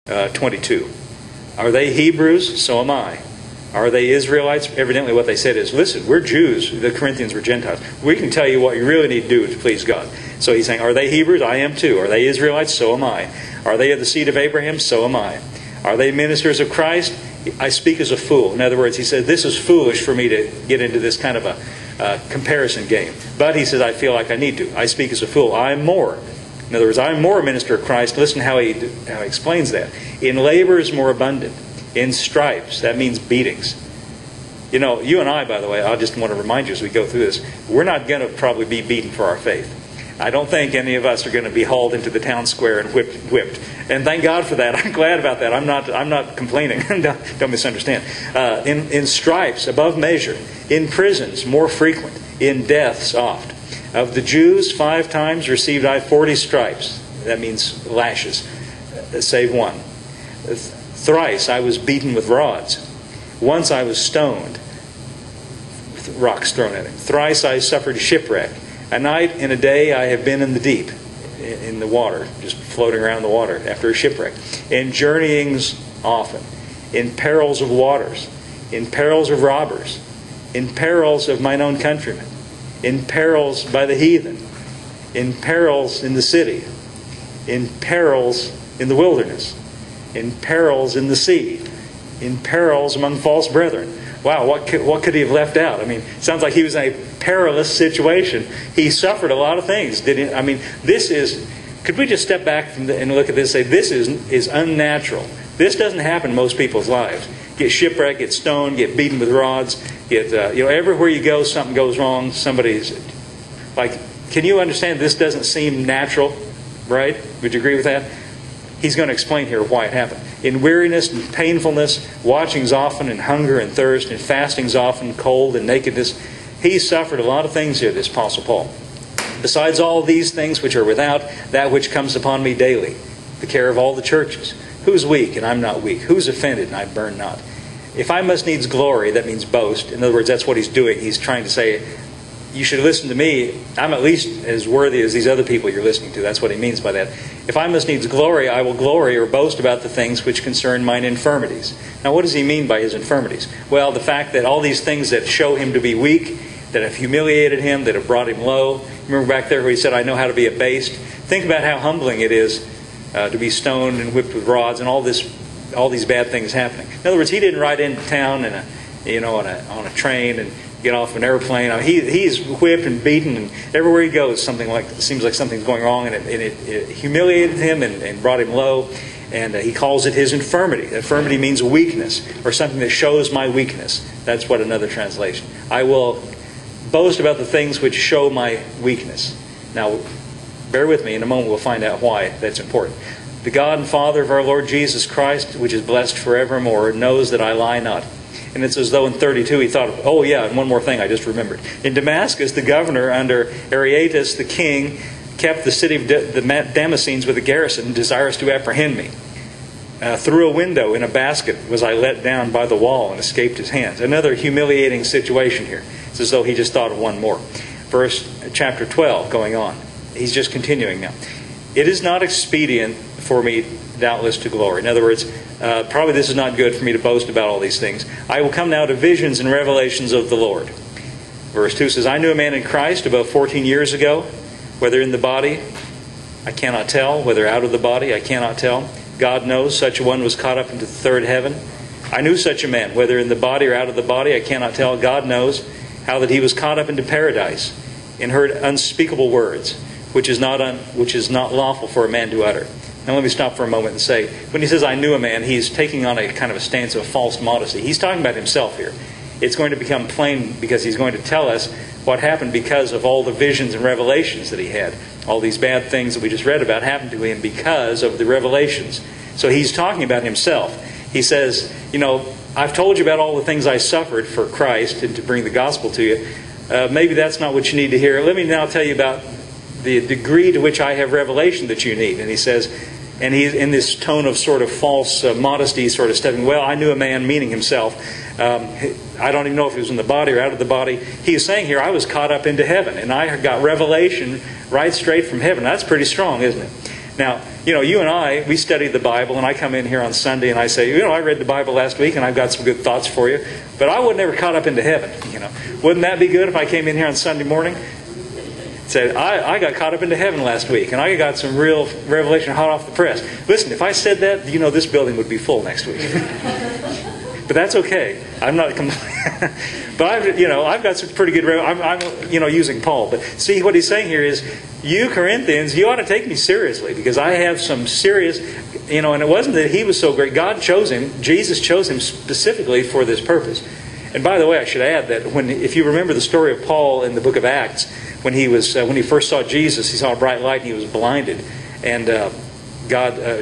22. Are they Hebrews? So am I. Are they Israelites? Evidently what they said is, listen, we're Jews. The Corinthians were Gentiles. We can tell you what you really need to do to please God. So he's saying, are they Hebrews? I am too. Are they Israelites? So am I. Are they of the seed of Abraham? So am I. Are they ministers of Christ? I speak as a fool. In other words, he said, this is foolish for me to get into this kind of a comparison game. But he says, I feel like I need to. I speak as a fool. I am more. In other words, I am more a minister of Christ. Listen how he explains that. In labors more abundant. In stripes, that means beatings. You know, you and I, by the way, I just want to remind you as we go through this, we're not going to probably be beaten for our faith. I don't think any of us are going to be hauled into the town square and whipped. And thank God for that. I'm glad about that. I'm not complaining. Don't misunderstand. In stripes, above measure. In prisons, more frequent. In deaths, oft. Of the Jews, 5 times received I 40 stripes. That means lashes, save one. Thrice I was beaten with rods. Once I was stoned, with rocks thrown at him. Thrice I suffered shipwreck. A night and a day I have been in the deep, in the water, just floating around the water after a shipwreck. In journeyings often. In perils of waters. In perils of robbers. In perils of mine own countrymen. In perils by the heathen. In perils in the city. In perils in the wilderness. In perils in the sea, in perils among false brethren. Wow, what could he have left out? I mean, it sounds like he was in a perilous situation. He suffered a lot of things. Could we just step back and look at this and say, this is unnatural. This doesn't happen in most people's lives. Get shipwrecked, get stoned, get beaten with rods, everywhere you go, something goes wrong. Somebody's, like, can you understand this doesn't seem natural, right? Would you agree with that? He's going to explain here why it happened. In weariness and painfulness, watchings often, and hunger and thirst, and fastings often, cold and nakedness. He suffered a lot of things here, this Apostle Paul. Besides all these things which are without, that which comes upon me daily, the care of all the churches. Who's weak, and I'm not weak? Who's offended, and I burn not? If I must needs glory, that means boast. In other words, that's what he's doing. He's trying to say, you should listen to me. I'm at least as worthy as these other people you're listening to. That's what he means by that. If I must needs glory, I will glory or boast about the things which concern mine infirmities. Now, what does he mean by his infirmities? Well, the fact that all these things that show him to be weak, that have humiliated him, that have brought him low. Remember back there where he said, I know how to be abased? Think about how humbling it is to be stoned and whipped with rods and all these bad things happening. In other words, he didn't ride into town on a train and get off an airplane. I mean, he's whipped and beaten, and everywhere he goes, it seems like something's going wrong, and it humiliated him and brought him low. And he calls it his infirmity. Infirmity means weakness, or something that shows my weakness. That's what another translation. I will boast about the things which show my weakness. Now, bear with me. In a moment, we'll find out why that's important. The God and Father of our Lord Jesus Christ, which is blessed forevermore, knows that I lie not. And it's as though in 32 he thought, oh yeah, and one more thing I just remembered. In Damascus, the governor under Aretas the king kept the city of the Damascenes with a garrison, desirous to apprehend me. Through a window in a basket was I let down by the wall and escaped his hands. Another humiliating situation here. It's as though he just thought of one more. Chapter 12 going on. He's just continuing now. It is not expedient for me doubtless to glory. In other words, probably this is not good for me to boast about all these things. I will come now to visions and revelations of the Lord. Verse 2 says, I knew a man in Christ about 14 years ago, whether in the body, I cannot tell, whether out of the body, I cannot tell. God knows, such a one was caught up into the third heaven. I knew such a man, whether in the body or out of the body, I cannot tell. God knows how that he was caught up into paradise and heard unspeakable words, which is not lawful for a man to utter. Now let me stop for a moment and say, when he says I knew a man, he's taking on a kind of a stance of false modesty. He's talking about himself here. It's going to become plain because he's going to tell us what happened because of all the visions and revelations that he had. All these bad things that we just read about happened to him because of the revelations. So he's talking about himself. He says, I've told you about all the things I suffered for Christ and to bring the gospel to you. Maybe that's not what you need to hear. Let me now tell you about the degree to which I have revelation that you need. And he says, and he's in this tone of sort of false modesty, sort of stepping, well, I knew a man, meaning himself. I don't even know if he was in the body or out of the body. He is saying here, I was caught up into heaven, and I got revelation right straight from heaven. That's pretty strong, isn't it? Now, you and I, we study the Bible, and I come in here on Sunday and I say, I read the Bible last week and I've got some good thoughts for you, but I was never caught up into heaven. Wouldn't that be good if I came in here on Sunday morning? Said, I got caught up into heaven last week, and I got some real revelation hot off the press. Listen, if I said that, this building would be full next week. But that's okay. I'm not complaining. But I've got some pretty good. I'm using Paul. But see, what he's saying here is, you Corinthians, you ought to take me seriously, because I have some serious. And it wasn't that he was so great. God chose him. Jesus chose him specifically for this purpose. And by the way, I should add that if you remember the story of Paul in the book of Acts, when he first saw Jesus, he saw a bright light and he was blinded, and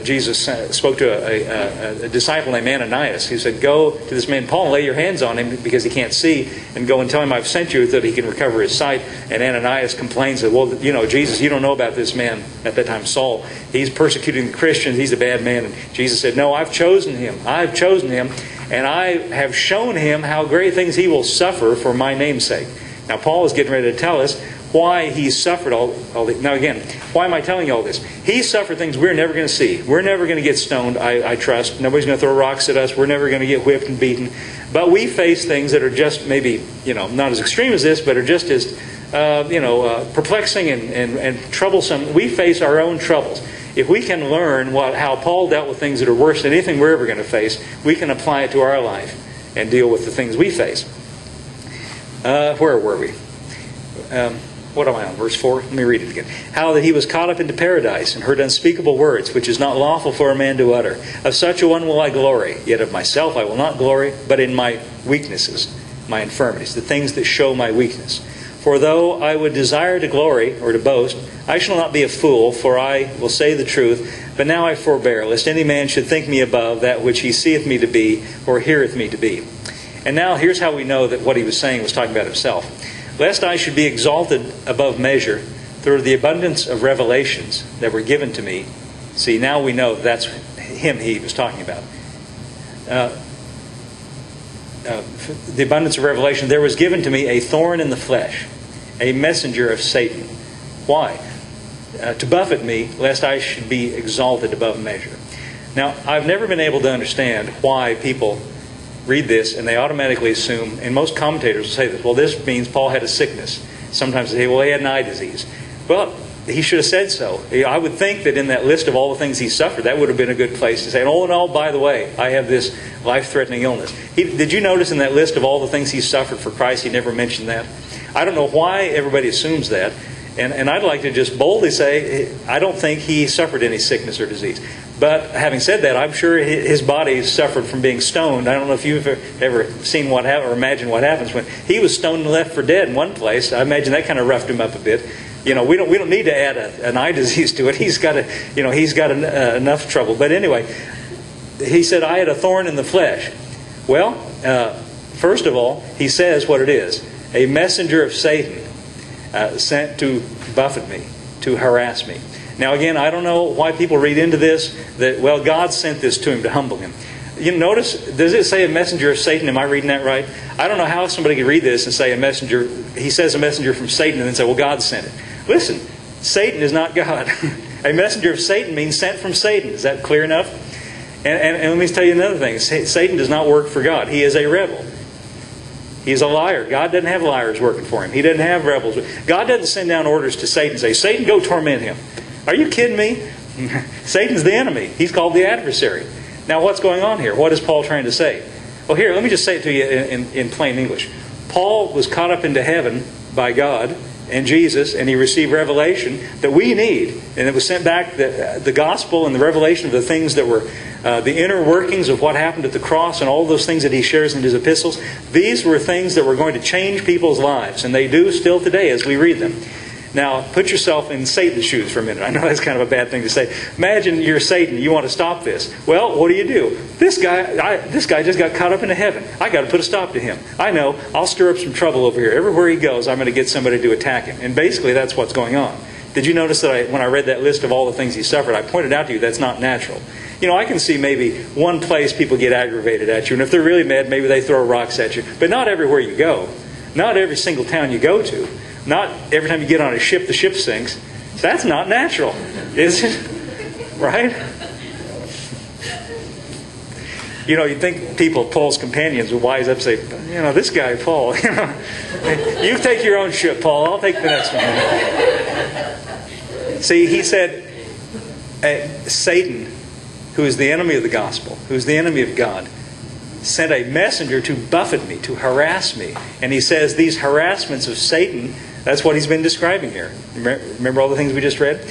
Jesus spoke to a disciple named Ananias. He said, "Go to this man Paul and lay your hands on him, because he can't see, and go and tell him I've sent you, that he can recover his sight." And Ananias complains that, "Well, Jesus, you don't know about this man," at that time Saul. "He's persecuting the Christians. He's a bad man." And Jesus said, "No, I've chosen him. I've chosen him, and I have shown him how great things he will suffer for my name's sake." Now Paul is getting ready to tell us why he suffered all this. Now again, why am I telling you all this? He suffered things we're never going to see. We're never going to get stoned, I trust. Nobody's going to throw rocks at us. We're never going to get whipped and beaten. But we face things that are just maybe, not as extreme as this, but are just as, perplexing and troublesome. We face our own troubles. If we can learn how Paul dealt with things that are worse than anything we're ever going to face, we can apply it to our life and deal with the things we face. Where were we? What am I on? Verse 4? Let me read it again. "How that he was caught up into paradise, and heard unspeakable words, which is not lawful for a man to utter. Of such a one will I glory. Yet of myself I will not glory, but in my weaknesses, my infirmities," the things that show my weakness. "For though I would desire to glory," or to boast, "I shall not be a fool, for I will say the truth. But now I forbear, lest any man should think me above that which he seeth me to be, or heareth me to be." And now here's how we know that what he was saying was talking about himself. "Lest I should be exalted above measure through the abundance of revelations that were given to me." See, now we know that's him he was talking about. The abundance of revelation, "there was given to me a thorn in the flesh, a messenger of Satan." Why? "To buffet me, lest I should be exalted above measure." Now, I've never been able to understand why people read this and they automatically assume, and most commentators will say this, well, this means Paul had a sickness. Sometimes they say, well, he had an eye disease. Well, he should have said so. I would think that in that list of all the things he suffered, that would have been a good place to say, "Oh, and all, by the way, I have this life-threatening illness." Did you notice in that list of all the things he suffered for Christ, he never mentioned that? I don't know why everybody assumes that. And I'd like to just boldly say, I don't think he suffered any sickness or disease. But having said that, I'm sure his body suffered from being stoned. I don't know if you've ever seen or imagined what happens when he was stoned and left for dead in one place. I imagine that kind of roughed him up a bit. We don't need to add an eye disease to it. He's got enough trouble. But anyway, he said, "I had a thorn in the flesh." Well, first of all, he says what it is: a messenger of Satan, sent to buffet me, to harass me. Now again, I don't know why people read into this that, well, God sent this to him to humble him. You notice, does it say a messenger of Satan? Am I reading that right? I don't know how somebody could read this and say a messenger. He says a messenger from Satan and then say, well, God sent it. Listen, Satan is not God. A messenger of Satan means sent from Satan. Is that clear enough? And let me tell you another thing. Satan does not work for God. He is a rebel. He's a liar. God doesn't have liars working for him. He doesn't have rebels. God doesn't send down orders to Satan and say, "Satan, go torment him." Are you kidding me? Satan's the enemy. He's called the adversary. Now what's going on here? What is Paul trying to say? Well, here, let me just say it to you in plain English. Paul was caught up into heaven by God and Jesus, and he received revelation that we need. And it was sent back, the gospel and the revelation of the things that were the inner workings of what happened at the cross and all those things that he shares in his epistles. These were things that were going to change people's lives, and they do still today as we read them. Now, put yourself in Satan's shoes for a minute. I know that's kind of a bad thing to say. Imagine you're Satan. You want to stop this. Well, what do? This guy just got caught up into heaven. I got to put a stop to him. I know. I'll stir up some trouble over here. Everywhere he goes, I'm going to get somebody to attack him. And basically, that's what's going on. Did you notice that when I read that list of all the things he suffered, I pointed out to you that's not natural. I can see maybe one place people get aggravated at you, and if they're really mad, maybe they throw rocks at you. But not everywhere you go. Not every single town you go to. Not every time you get on a ship, the ship sinks. That's not natural, is it? Right? You know, you'd think people, Paul's companions, would wise up and say, you know, this guy, Paul, you know, you take your own ship, Paul. I'll take the next one. See, he said, Satan, who is the enemy of the gospel, who is the enemy of God, sent a messenger to buffet me, to harass me. And he says these harassments of Satan, that's what he's been describing here. Remember all the things we just read?